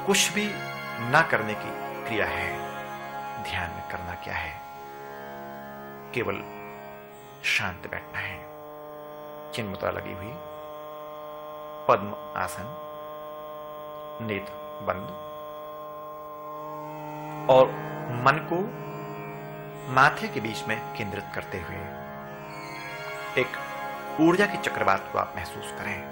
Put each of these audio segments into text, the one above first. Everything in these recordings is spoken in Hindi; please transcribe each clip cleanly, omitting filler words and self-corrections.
कुछ भी ना करने की क्रिया है। ध्यान में करना क्या है? केवल शांत बैठना है, चिन्ह मुद्रा लगी हुई, पद्म आसन, नेत्र बंद, और मन को माथे के बीच में केंद्रित करते हुए एक ऊर्जा के चक्रवात को आप महसूस करें।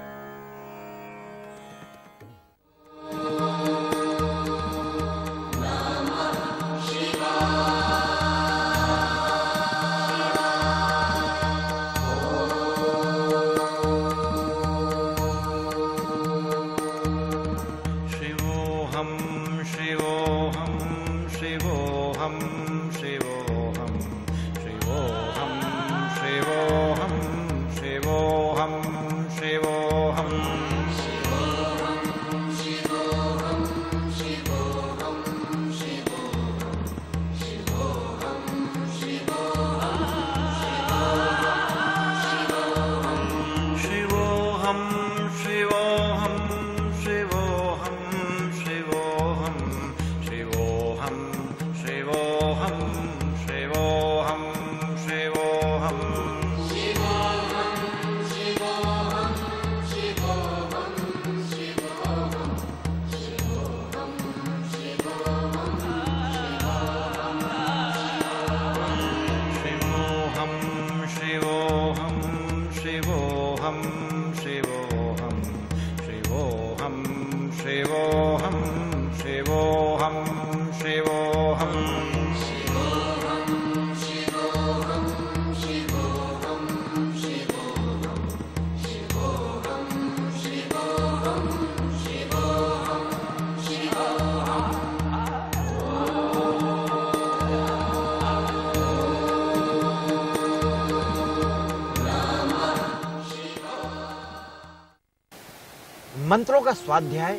मंत्रों का स्वाध्याय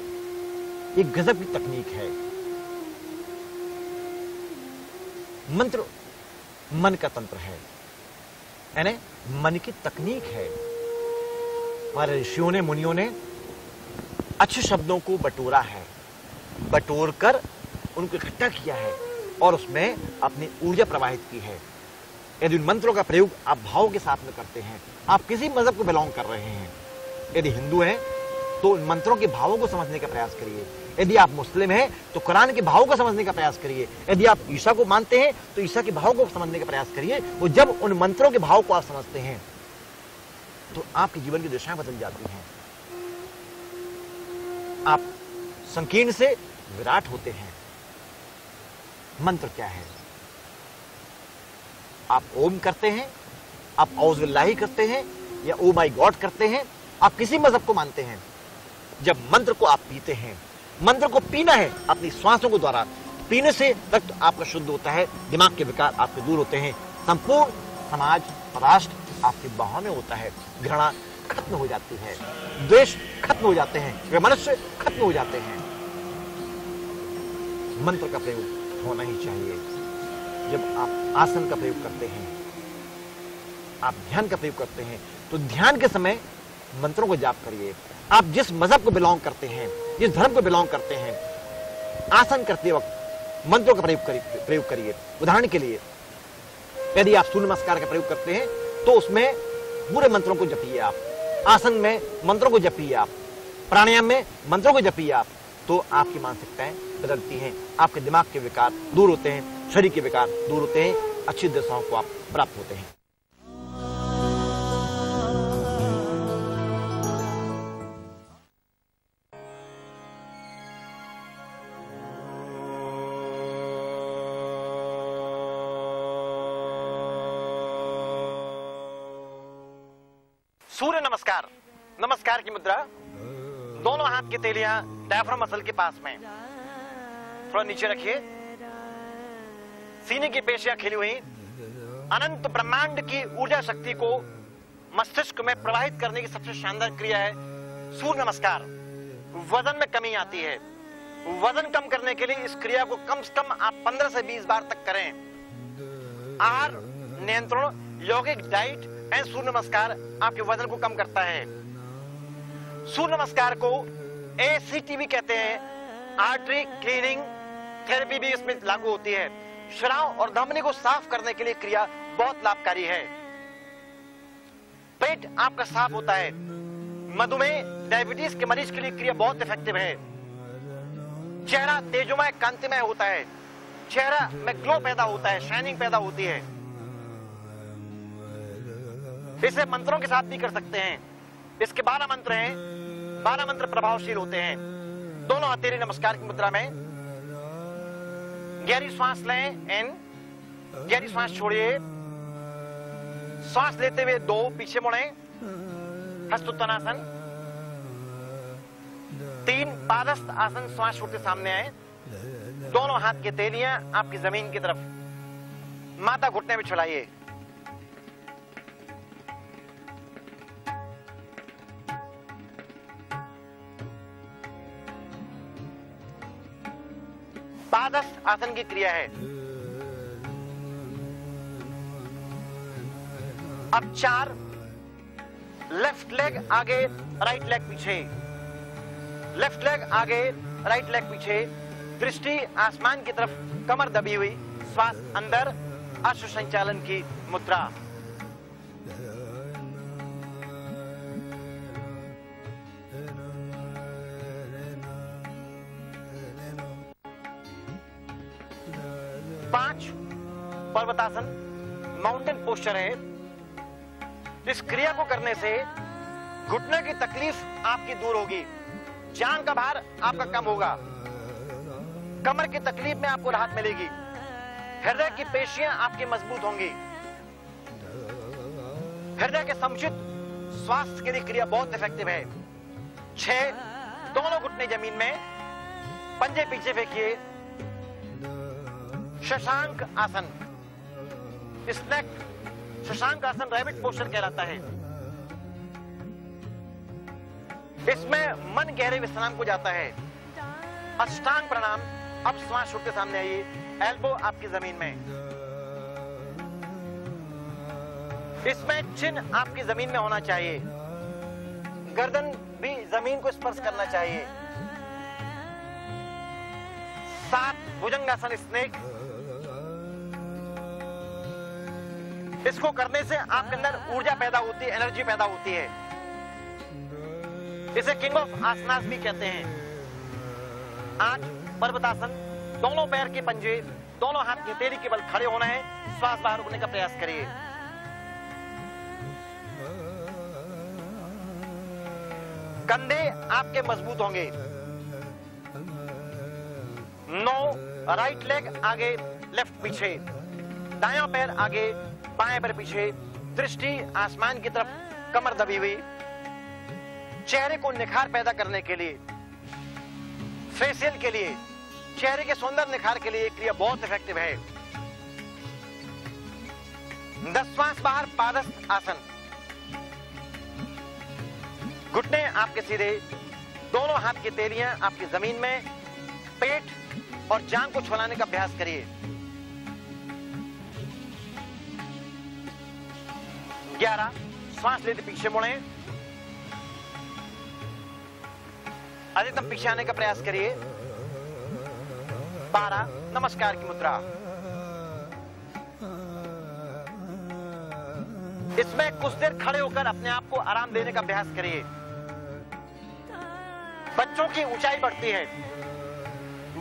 एक गजब की तकनीक है। मंत्र मन का तंत्र है, यानी मन की तकनीक है। हमारे ऋषियों ने, मुनियों ने अच्छे शब्दों को बटोरा है, बटोर कर उनको इकट्ठा किया है और उसमें अपनी ऊर्जा प्रवाहित की है। यदि उन मंत्रों का प्रयोग आप भाव के साथ में करते हैं, आप किसी मजहब को बिलोंग कर रहे हैं, यदि हिंदू हैं तो उन मंत्रों के भावों को समझने का प्रयास करिए। यदि आप मुस्लिम हैं तो कुरान के भावों को समझने का प्रयास करिए। यदि आप ईसा को मानते हैं तो ईसा के भाव को समझने का प्रयास करिए। वो जब उन मंत्रों के भाव को आप समझते हैं तो आपके जीवन की दिशाएं बदल जाती हैं। आप संकीर्ण से विराट होते हैं। मंत्र क्या है? आप ओम करते हैं, आप औज़ बिल्लाही करते हैं या ओ माय गॉड करते हैं, आप किसी मजहब को मानते हैं। जब मंत्र को आप पीते हैं, मंत्र को पीना है अपनी श्वासों के द्वारा। पीने से रक्त आपका शुद्ध होता है, दिमाग के विकार आपके दूर होते हैं, संपूर्ण समाज राष्ट्र आपकी बाहों में होता है, घृणा खत्म हो जाती है, द्वेष खत्म हो जाते हैं, वे मनुष्य खत्म हो जाते हैं। मंत्र का प्रयोग होना ही चाहिए। जब आप आसन का प्रयोग करते हैं, आप ध्यान का प्रयोग करते हैं, तो ध्यान के समय मंत्रों को जाप करिए। आप जिस मजहब को बिलोंग करते हैं, जिस धर्म को बिलोंग करते हैं, आसन करते वक्त मंत्रों का प्रयोग करिए। उदाहरण के लिए, यदि आप सूर्य नमस्कार का प्रयोग करते हैं तो उसमें पूरे मंत्रों को जपिए आप, आसन में मंत्रों को जपिए आप, प्राणायाम में मंत्रों को जपिए आप, तो आपकी मानसिकताएं बदलती हैं, आपके दिमाग के विकार दूर होते हैं, शरीर के विकार दूर होते हैं, अच्छी दिशाओं को आप प्राप्त होते हैं। सूर्य नमस्कार। नमस्कार की मुद्रा, दोनों हाथ की तेलियां डायफ्राम मसल के पास में, थोड़ा नीचे रखिए, सीने की पेशियां खिली हुई, अनंत ब्रह्मांड की ऊर्जा शक्ति को मस्तिष्क में प्रवाहित करने की सबसे शानदार क्रिया है सूर्य नमस्कार। वजन में कमी आती है, वजन कम करने के लिए इस क्रिया को कम से कम आप 15 से 20 बार तक करें। आहार नियंत्रण, यौगिक डाइट एंड सूर्य नमस्कार आपके वजन को कम करता है। सूर्य नमस्कार को ACT भी कहते हैं, आर्टरी क्लीनिंग थेरेपी भी इसमें लागू होती है। श्राव और धमनी को साफ करने के लिए क्रिया बहुत लाभकारी है। पेट आपका साफ होता है। मधुमेह, डायबिटीज के मरीज के लिए क्रिया बहुत इफेक्टिव है। चेहरा तेजोमय, कांतिमय होता है। चेहरा में ग्लो पैदा होता है, शाइनिंग पैदा होती है। इसे मंत्रों के साथ भी कर सकते हैं। इसके 12 मंत्र हैं। 12 मंत्र प्रभावशील होते हैं। दोनों हथेली नमस्कार की मुद्रा में गहरी श्वास लें, इन, गहरी श्वास छोड़िए। श्वास लेते हुए 2 पीछे मुड़ें, हस्तोत्तनासन। 3 पादस्थ आसन, श्वास छोड़ते सामने आए। दोनों हाथ की हथेलियां आपकी जमीन की तरफ, माथा घुटने में छुड़ाइए। पादस्थ आसन की क्रिया है। अब 4 लेफ्ट लेग आगे, राइट लेग पीछे। लेफ्ट लेग आगे, राइट लेग पीछे। दृष्टि आसमान की तरफ, कमर दबी हुई, श्वास अंदर, अश्व संचालन की मुद्रा। पांच पर्वतासन, माउंटेन पोस्चर है। इस क्रिया को करने से घुटने की तकलीफ आपकी दूर होगी, जान का भार आपका कम होगा, कमर की तकलीफ में आपको राहत मिलेगी, हृदय की पेशियां आपकी मजबूत होंगी। हृदय के समुचित स्वास्थ्य के लिए क्रिया बहुत इफेक्टिव है। 6 दोनों घुटने जमीन में, पंजे पीछे फेंकिए। शशांक आसन, स्नेक शशांक आसन रैबिट पोस्चर कहलाता है। इसमें मन गहरे विश्राम को जाता है। अष्टांग प्रणाम। अब श्वास छोड़ते सामने आइए। एल्बो आपकी जमीन में। इसमें चिन्ह आपकी जमीन में होना चाहिए। गर्दन भी जमीन को स्पर्श करना चाहिए। 7 भुजंगासन, स्नेक। इसको करने से आपके अंदर ऊर्जा पैदा होती है, एनर्जी पैदा होती है। इसे किंग ऑफ आसनास भी कहते हैं। 8 पर्वतासन। दोनों पैर के पंजे, दोनों हाथ की हथेली के बल खड़े होना है। श्वास बाहर रोकने का प्रयास करिए। कंधे आपके मजबूत होंगे। 9 राइट लेग आगे, लेफ्ट पीछे। दायां पैर आगे, बाएं पैर पीछे। दृष्टि आसमान की तरफ, कमर दबी हुई। चेहरे को निखार पैदा करने के लिए, फेशियल के लिए, चेहरे के सौंदर्य निखार के लिए क्रिया बहुत इफेक्टिव है। 10 श्वास बाहर, पादस्थ आसन। घुटने आपके सीधे, दोनों हाथ की हथेलियां आपकी जमीन में। पेट और जांघ को छुलाने का अभ्यास करिए। 11 श्वास लेते पीछे मुड़े। अधिकतम पीछे आने का प्रयास करिए। 12 नमस्कार की मुद्रा। इसमें कुछ देर खड़े होकर अपने आप को आराम देने का अभ्यास करिए। बच्चों की ऊंचाई बढ़ती है,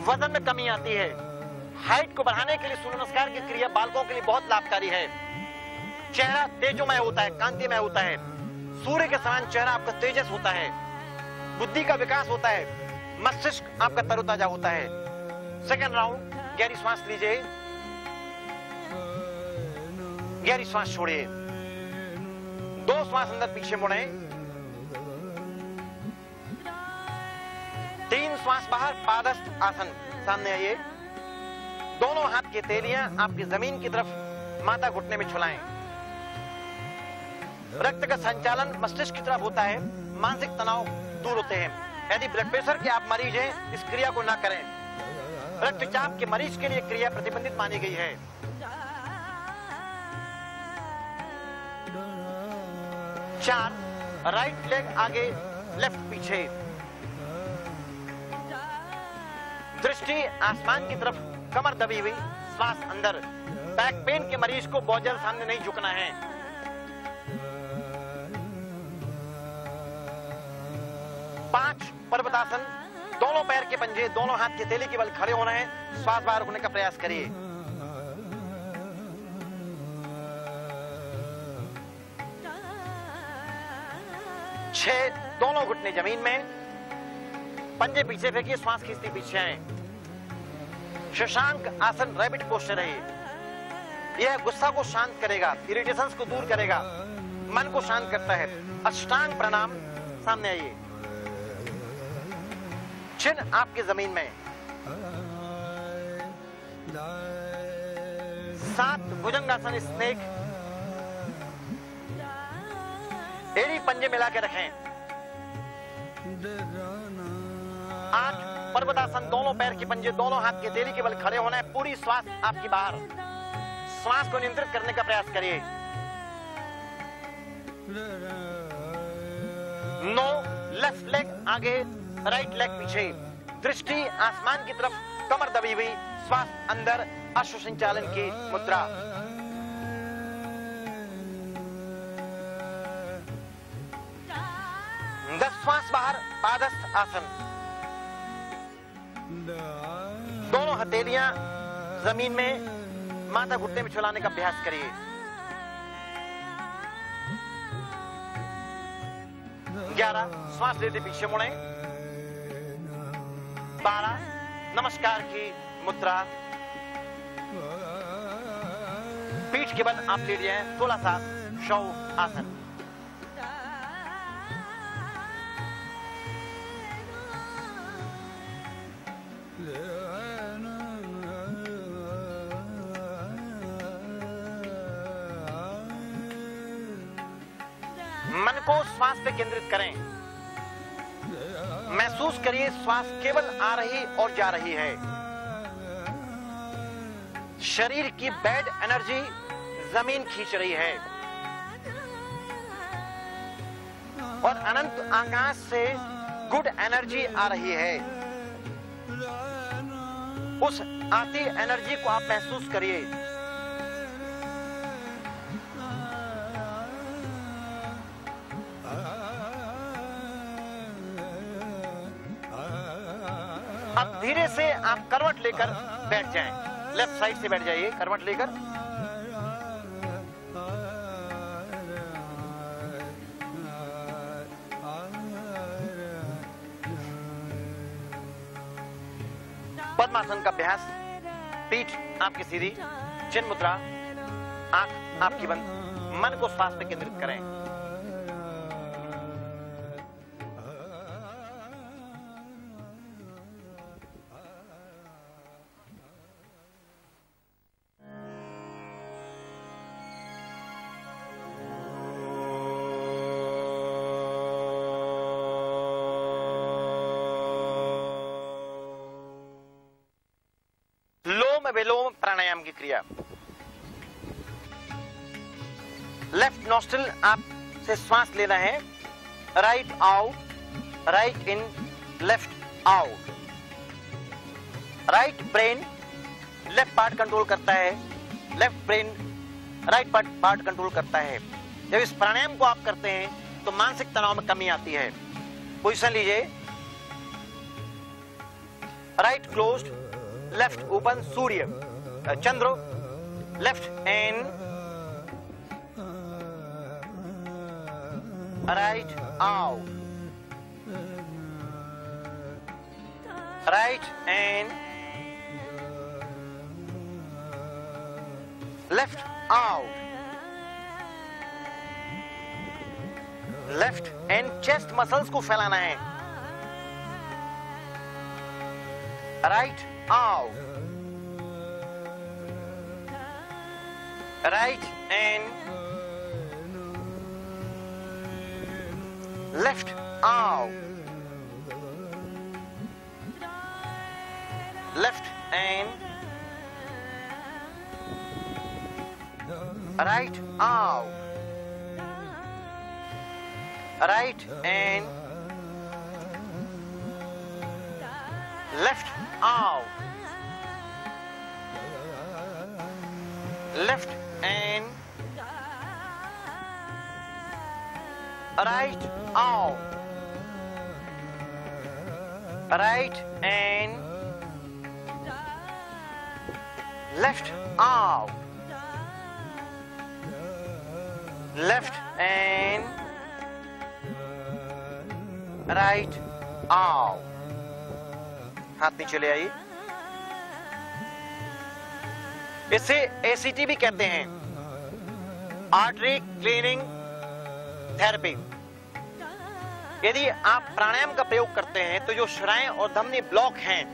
वजन में कमी आती है। हाइट को बढ़ाने के लिए सूर्य नमस्कार की क्रिया बालकों के लिए बहुत लाभकारी है। चेहरा तेजोमय होता है, कांतिमय होता है। सूर्य के समान चेहरा आपका तेजस होता है। बुद्धि का विकास होता है। मस्तिष्क आपका तरोताजा होता है। सेकंड राउंड, गहरी श्वास लीजिए, गहरी श्वास छोड़िए। 2 श्वास अंदर पीछे मुड़े। 3 श्वास बाहर, पादस्थ आसन। सामने आइए। दोनों हाथ की हथेलियां आपकी जमीन की तरफ, माथा घुटने में छुलाएं। रक्त का संचालन मस्तिष्क की तरफ होता है। मानसिक तनाव दूर होते हैं। यदि ब्लड प्रेशर के आप मरीज हैं, इस क्रिया को ना करें। रक्तचाप के मरीज के लिए क्रिया प्रतिबंधित मानी गई है। 4 राइट लेग आगे, लेफ्ट पीछे। दृष्टि आसमान की तरफ, कमर दबी हुई, श्वास अंदर। बैक पेन के मरीज को बहुत जल्द सामने नहीं झुकना है। पांच पर्वतासन, दोनों पैर के पंजे, दोनों हाथ के तेली के बल खड़े होना है। श्वास बाहर रोकने का प्रयास करिए। 6, दोनों घुटने जमीन में, पंजे पीछे फेंकिए, श्वास खींचती पीछे आए। शशांक आसन, रैबिट पोस्चर है। यह गुस्सा को शांत करेगा, इरिटेशंस को दूर करेगा, मन को शांत करता है। अष्टांग प्रणाम, सामने आइए। चिन्ह आपके जमीन में। 7 भुजंगासन, स्नेक। एड़ी पंजे मिला के रखें। 8 पर्वतासन, दोनों पैर के पंजे, दोनों हाथ के तेली के बल खड़े होना है। पूरी श्वास आपकी बाहर। श्वास को नियंत्रित करने का प्रयास करिए। 9, लेफ्ट लेग आगे, राइट लेग पीछे। दृष्टि आसमान की तरफ, कमर दबी हुई, श्वास अंदर, अश्व संचालन की मुद्रा। 10 श्वास बाहर, पादस्थ आसन। दोनों हथेलियां जमीन में, माथा घुटने में चलाने का अभ्यास करिए। 11 श्वास लेते पीछे मुड़े। 12 नमस्कार की मुद्रा। पीठ के बल आप लेट जाएं। 16 सात शव आसन। मन को श्वास पे केंद्रित करें। महसूस करिए श्वास केवल आ रही और जा रही है। शरीर की बैड एनर्जी जमीन खींच रही है और अनंत आकाश से गुड एनर्जी आ रही है। उस आती एनर्जी को आप महसूस करिए। अब धीरे से आप करवट लेकर बैठ जाएं। लेफ्ट साइड से बैठ जाइए करवट लेकर। पद्मासन का अभ्यास। पीठ आपकी सीधी, चिन्ह मुद्रा, आंख आपकी बंद। मन को श्वास पे केंद्रित करें। विलोम प्राणायाम की क्रिया। लेफ्ट नॉस्ट्रिल आप से श्वास लेना है। Right out, right in, left out. Right brain left part control करता है, left brain right part control करता है। जब इस प्राणायाम को आप करते हैं तो मानसिक तनाव में कमी आती है। पोजीशन लीजिए। Right closed, left open, Surya Chandra. Left in, right out, right in, left out, left and. Chest muscles को फैलाना है। Right out, right and left out, left and right out, right and left out, left in, right out, right in, left out, left in, right out. हाथ नीचे ले आइए। इसे ACT भी कहते हैं, आर्टरी क्लीनिंग थेरेपी। यदि आप प्राणायाम का प्रयोग करते हैं तो जो शिराएं और धमनी ब्लॉक हैं,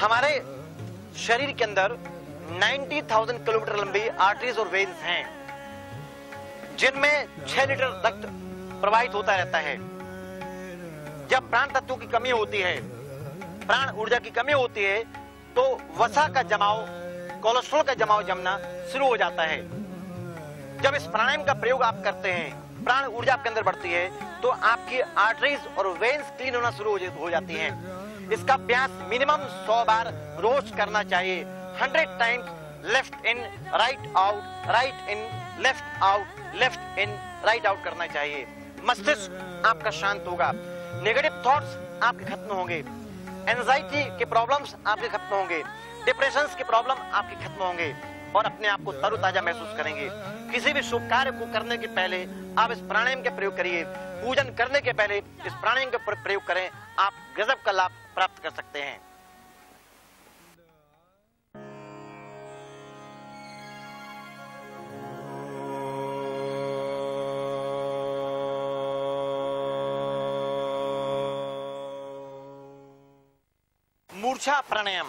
हमारे शरीर के अंदर 90,000 किलोमीटर लंबी आर्टरीज और वेन्स हैं, जिनमें 6 लीटर रक्त प्रवाहित होता रहता है। जब प्राण तत्वों की कमी होती है, प्राण ऊर्जा की कमी होती है, तो वसा का जमाव, कोलेस्ट्रॉल का जमाव जमना शुरू हो जाता है। जब इस प्राणायाम का प्रयोग आप करते हैं, प्राण ऊर्जा आपके अंदर बढ़ती है, तो आपकी आर्टरीज और वेन्स क्लीन होना शुरू हो जाती हैं। इसका अभ्यास मिनिमम 100 बार रोज करना चाहिए। 100 times left in right out, right in left out, left in right out करना चाहिए। मस्तिष्क आपका शांत होगा, नेगेटिव थॉट्स आपके खत्म होंगे, एंजाइटी के प्रॉब्लम्स आपके खत्म होंगे, डिप्रेशंस के प्रॉब्लम आपके खत्म होंगे और अपने आप को तरोताजा महसूस करेंगे। किसी भी शुभ कार्य को करने के पहले आप इस प्राणायाम का प्रयोग करिए। पूजन करने के पहले इस प्राणायाम का प्रयोग करें, आप गजब का लाभ प्राप्त कर सकते हैं। मूर्छा प्राणायाम।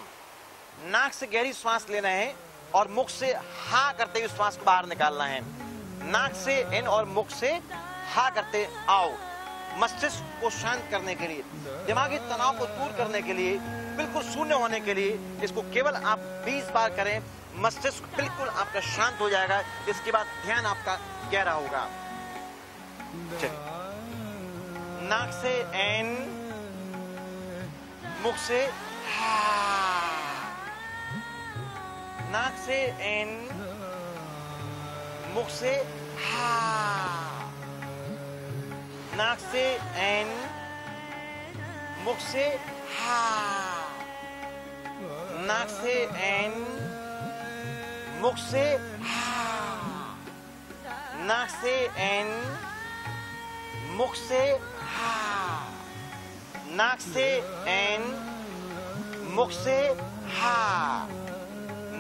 नाक से गहरी श्वास लेना है और मुख से हा करते हुए श्वास को बाहर निकालना है। नाक से इन और मुख से हा करते आओ। मस्तिष्क को शांत करने के लिए, दिमागी तनाव को दूर करने के लिए, बिल्कुल शून्य होने के लिए इसको केवल आप 20 बार करें। मस्तिष्क बिल्कुल आपका शांत हो जाएगा। इसके बाद ध्यान आपका गहरा होगा। चलिए, नाक से इन, मुख से हा, नाक से इन, मुख से हा, नाक से इन, मुख से हा, नाक से इन, मुख से हा, नाक से इन, मुख से हा, नाक से इन, मुख से हा,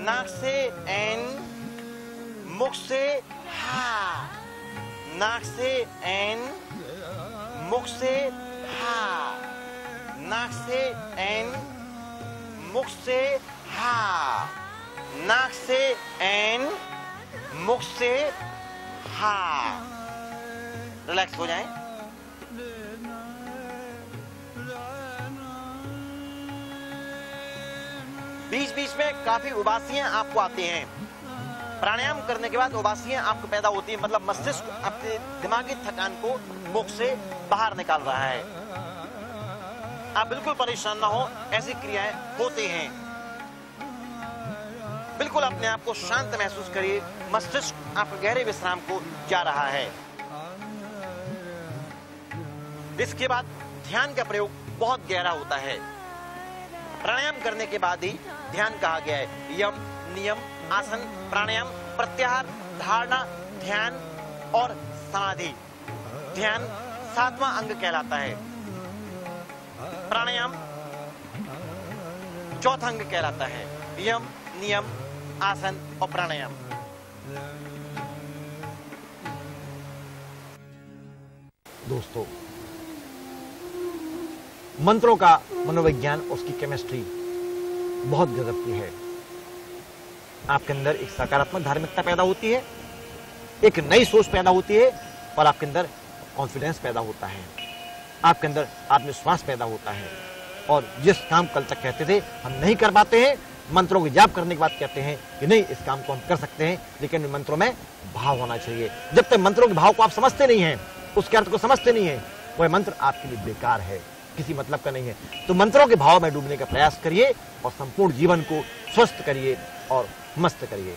नाक से इन, मुख से हा, नाक से इन, मुख से हा, नाक से इन, मुख से हा, नाक से इन, मुख से हा। रिलैक्स हो जाएं। बीच बीच में काफी उबासियां आपको आती हैं। प्राणायाम करने के बाद उबासियां आपको पैदा होती हैं, मतलब मस्तिष्क अपने दिमागी थकान को मुख से बाहर निकाल रहा है। आप बिल्कुल परेशान ना हो, ऐसी क्रियाएं होती हैं। बिल्कुल अपने आप को शांत महसूस करिए। मस्तिष्क आपके गहरे विश्राम को जा रहा है। इसके बाद ध्यान का प्रयोग बहुत गहरा होता है। प्राणायाम करने के बाद ही ध्यान कहा गया है। यम, नियम, आसन, प्राणायाम, प्रत्याहार, धारणा, ध्यान और समाधि। ध्यान 7वां अंग कहलाता है। प्राणायाम 4था अंग कहलाता है। यम, नियम, आसन और प्राणायाम। दोस्तों, मंत्रों का मनोविज्ञान, उसकी केमिस्ट्री बहुत गजब की है। आपके अंदर एक सकारात्मक धार्मिकता पैदा होती है, एक नई सोच पैदा होती है और आपके अंदर कॉन्फिडेंस पैदा होता है, आपके अंदर आत्मविश्वास पैदा होता है। और जिस काम कल तक कहते थे हम नहीं कर पाते हैं, मंत्रों की जाप करने के बाद कहते हैं कि नहीं, इस काम को हम कर सकते हैं, लेकिन मंत्रों में भाव होना चाहिए। जब तक मंत्रों के भाव को आप समझते नहीं हैं, उसके अर्थ को समझते नहीं है, वह मंत्र आपके लिए बेकार है। किसी मतलब का नहीं है। तो मंत्रों के भाव में डूबने का प्रयास करिए और संपूर्ण जीवन को स्वस्थ करिए और मस्त करिए।